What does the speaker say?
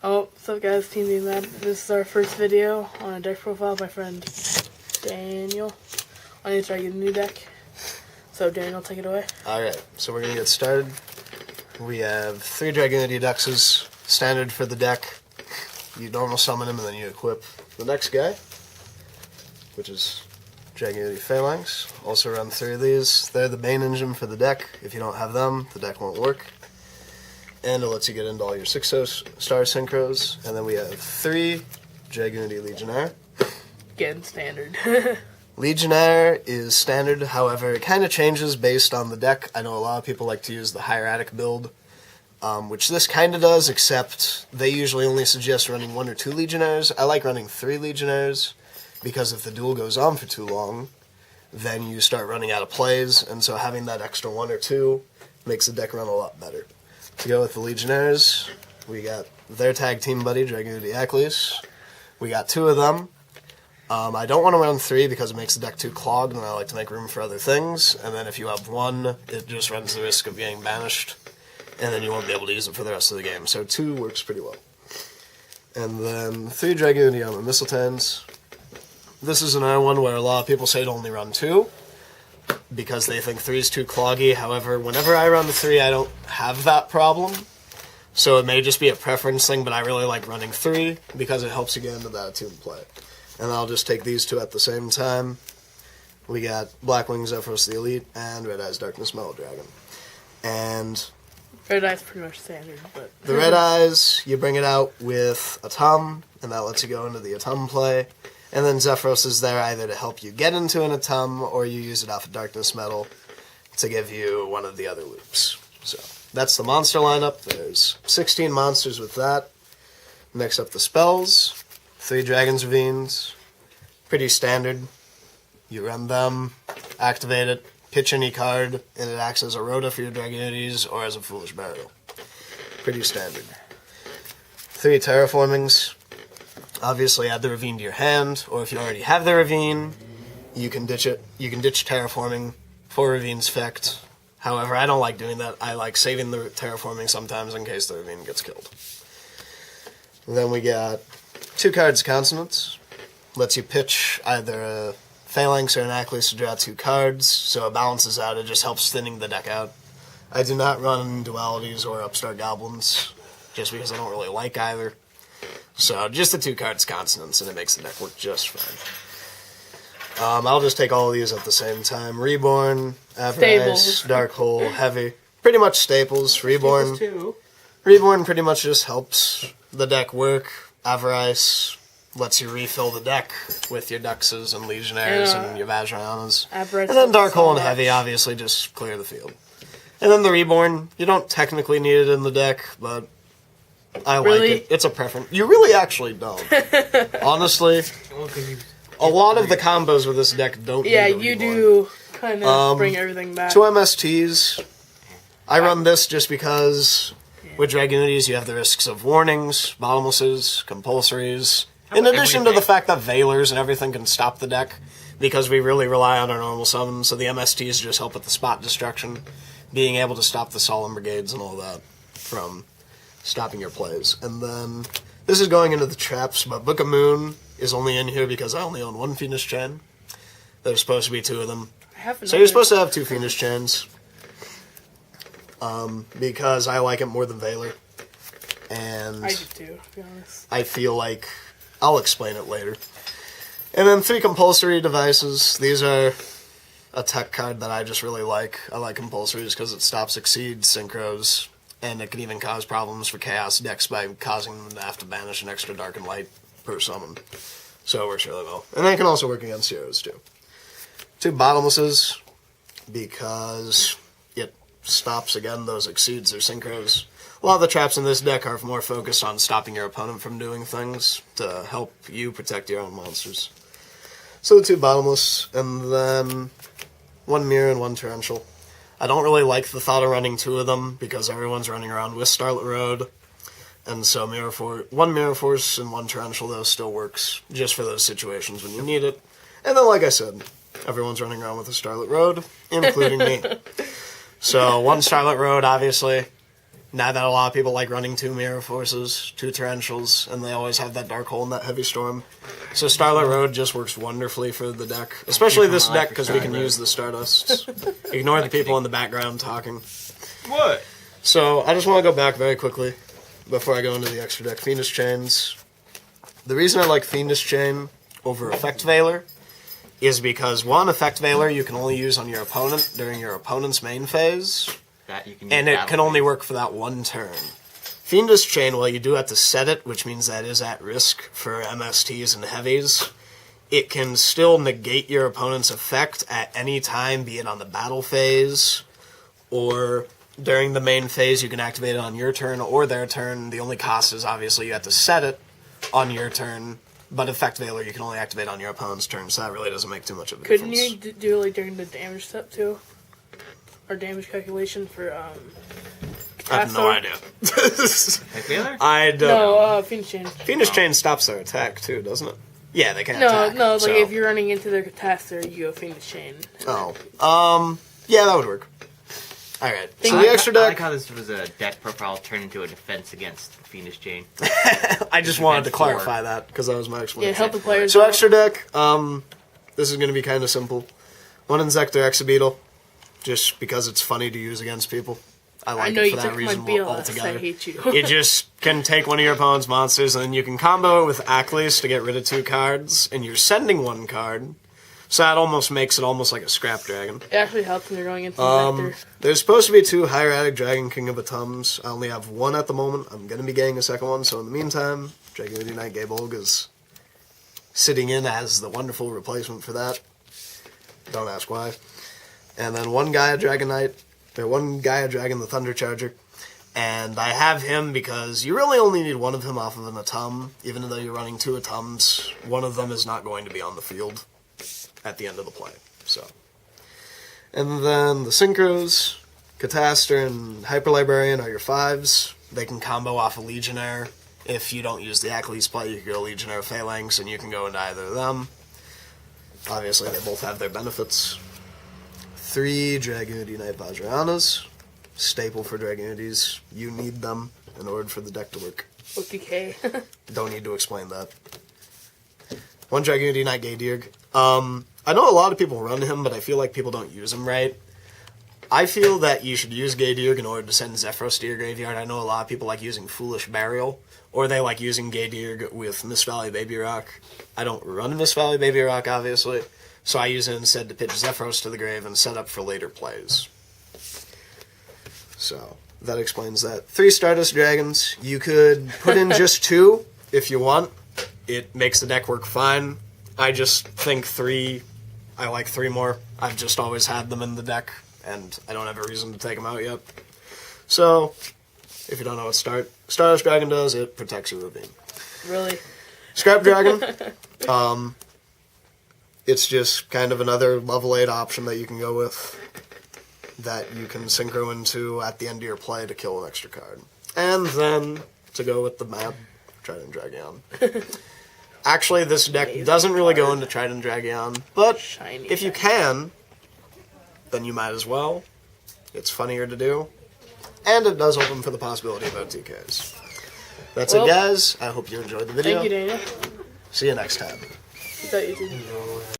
Oh, what's up guys, Team BMAD. This is our first video on a deck profile of my friend Daniel on his Dragunity deck. So Daniel, take it away. Alright, so we're going to get started. We have 3 Dragunity Dexes, standard for the deck. You normal summon him and then you equip the next guy, which is Dragunity Phalanx. Also run 3 of these. They're the main engine for the deck. If you don't have them, the deck won't work. And it lets you get into all your 6-star synchros. And then we have 3 Dragunity Legionnaire. Again, standard. Legionnaire is standard, however, it kind of changes based on the deck. I know a lot of people like to use the hieratic build, which this kind of does, except they usually only suggest running 1 or 2 Legionnaires. I like running 3 Legionnaires, because if the duel goes on for too long, then you start running out of plays, and so having that extra 1 or 2 makes the deck run a lot better. To go with the Legionnaires, we got their tag team buddy, Dragunity Achilles. We got 2 of them. I don't want to run 3 because it makes the deck too clogged, and I like to make room for other things. And then if you have 1, it just runs the risk of getting banished, and then you won't be able to use it for the rest of the game. So 2 works pretty well. And then 3 Dragunity Armor Mistletones. This is another one where a lot of people say to only run 2, because they think 3 is too cloggy. However, whenever I run 3, I don't have that problem. So it may just be a preference thing, but I really like running 3, because it helps you get into that attuned play. And I'll just take these 2 at the same time. We got Blackwing Zephyros the Elite and Red Eyes Darkness Metal Dragon. And Red Eyes pretty much standard, but the Red Eyes, you bring it out with Atum, and that lets you go into the Atum play. And then Zephyros is there either to help you get into an Atum, or you use it off of Darkness Metal to give you one of the other loops. So that's the monster lineup. There's 16 monsters with that. Next up, the spells. 3 Dragon's Ravines, pretty standard. You run them, activate it, pitch any card, and it acts as a rota for your Dragunities or as a Foolish Burial. Pretty standard. 3 Terraformings. Obviously add the Ravine to your hand, or if you already have the Ravine, you can ditch it. You can ditch Terraforming for Ravine's effect. However, I don't like doing that. I like saving the Terraforming sometimes in case the Ravine gets killed. And then we got 2 cards Consonants. Lets you pitch either a Phalanx or an Achilles to draw 2 cards, so it balances out. It just helps thinning the deck out. I do not run Dualities or Upstart Goblins, just because I don't really like either. So just the 2 cards Consonants, and it makes the deck work just fine. I'll just take all of these at the same time. Reborn, Avarice, Dark Hole, Heavy. Pretty much staples. Reborn pretty much just helps the deck work. Avarice lets you refill the deck with your Duxes and Legionnaires and your Vajrayanas. And then Dark Hole and Heavy obviously just clear the field. And then the Reborn, you don't technically need it in the deck, but I like it. It's a preference. You really actually don't. Honestly, a lot of the combos with this deck don't need a Reborn. you do kind of bring everything back. 2 MSTs. I run this just because with Dragunities, you have the risks of warnings, bottomlesses, compulsories, in addition to the fact that Veilers and everything can stop the deck, because we really rely on our normal summons, so the MSTs just help with the spot destruction, being able to stop the Solemn Brigades and all that from stopping your plays. And then, this is going into the traps, but Book of Moon is only in here because I only own 1 Fiendish Chain. There's supposed to be 2 of them. So you're supposed to have 2 Fiendish Chains. Because I like it more than Veiler. And I do too, to be honest. I feel like I'll explain it later. And then 3 Compulsory Devices. These are a tech card that I just really like. I like Compulsories because it stops Exceed, Synchros, and it can even cause problems for Chaos decks by causing them to have to banish an extra Dark and Light per summon. So it works really well. And it can also work against heroes too. 2 Bottomlesses, because it stops, again, those Exceeds or Synchros. A lot of the traps in this deck are more focused on stopping your opponent from doing things to help you protect your own monsters. So the 2 Bottomless, and then 1 Mirror and 1 Torrential. I don't really like the thought of running 2 of them, because everyone's running around with Starlit Road, and so 1 Mirror Force and 1 Torrential, though, still works, just for those situations when you need it. And then, like I said, everyone's running around with a Starlit Road, including me. So 1 Starlit Road, obviously. Now that a lot of people like running 2 Mirror Forces, 2 Torrentials, and they always have that Dark Hole and that Heavy Storm. So Starlight Road just works wonderfully for the deck. Especially this deck, because we can use the Stardusts. Ignore the people in the background talking. What? So, I just want to go back very quickly, before I go into the extra deck. Fiendish Chains. The reason I like Fiendish Chain over Effect Veiler is because, one, Effect Veiler you can only use on your opponent during your opponent's main phase. That you can And it can only work for that one turn. Fiendish Chain, well, you do have to set it, which means that is at risk for MSTs and heavies. It can still negate your opponent's effect at any time, be it on the battle phase, or during the main phase you can activate it on your turn or their turn. The only cost is obviously you have to set it on your turn, but Effect Veiler you can only activate on your opponent's turn, so that really doesn't make too much of a Couldn't difference. you do it like during the damage step too? Or damage calculation for I have no idea. I don't know. No, Fiendish Chain. Fiendish Chain stops their attack too, doesn't it? Yeah, they can No, attack. no, like so. if you're running into their Catastor, you go Fiendish Chain. Oh. Yeah, that would work. Alright, so I the extra I like deck, how this was a deck profile turned into a defense against Fiendish Chain. I just wanted to Defense 4. clarify that, because that was my Yeah, explanation. help the players So out. extra deck, this is going to be kind of simple. 1 Insector Exabeetle, just because it's funny to use against people. I like I know it you for that took my reason BLS, altogether. I hate you. You just can take one of your opponent's monsters, and then you can combo it with Ackley's to get rid of 2 cards, and you're sending 1 card. So that almost makes it almost like a Scrap Dragon. It actually helps when you're going into Insector. There's supposed to be 2 Hieratic Dragon King of Atums. I only have 1 at the moment. I'm going to be getting a second one, so in the meantime, Dragunity Night Gabolg is sitting in as the wonderful replacement for that. Don't ask why. And then 1 Gaia Dragon Knight, or 1 Gaia Dragon the Thunder Charger. And I have him because you really only need 1 of him off of an Atum. Even though you're running 2 Atums, 1 of them is not going to be on the field at the end of the play. So, and then the Synchros, Catastor, and Hyper Librarian are your 5s. They can combo off a Legionnaire. If you don't use the Ackley's play, you can go Legionnaire Phalanx, and you can go into either of them. Obviously, they both have their benefits. 3 Dragunity Night Vajrayanas. Staple for Dragunities. You need them in order for the deck to work. OTK. Don't need to explain that. 1 Dragunity Night Gaydirg. I know a lot of people run him, but I feel like people don't use him right. I feel that you should use Gaydirg in order to send Zephyros to your graveyard. I know a lot of people like using Foolish Burial, or they like using Gaydirg with Mist Valley Baby Rock. I don't run Mist Valley Baby Rock, obviously, so I use it instead to pitch Zephyros to the grave and set up for later plays. So, that explains that. 3 Stardust Dragons. You could put in just 2 if you want. It makes the deck work fine. I just think 3... I like 3 more. I've just always had them in the deck, and I don't have a reason to take them out yet. So, if you don't know what Stardust Dragon does, it protects your ravine. Really? Scrap Dragon, it's just kind of another level 8 option that you can go with that you can synchro into at the end of your play to kill an extra card. And then, to go with the map, Trident Dragon. Actually, this deck doesn't really go into Trident Dragon, but Shiny if you can, then you might as well. It's funnier to do. And it does open for the possibility of OTKs. That's it, guys. I hope you enjoyed the video. Thank you, Dana. See you next time. Is that easy?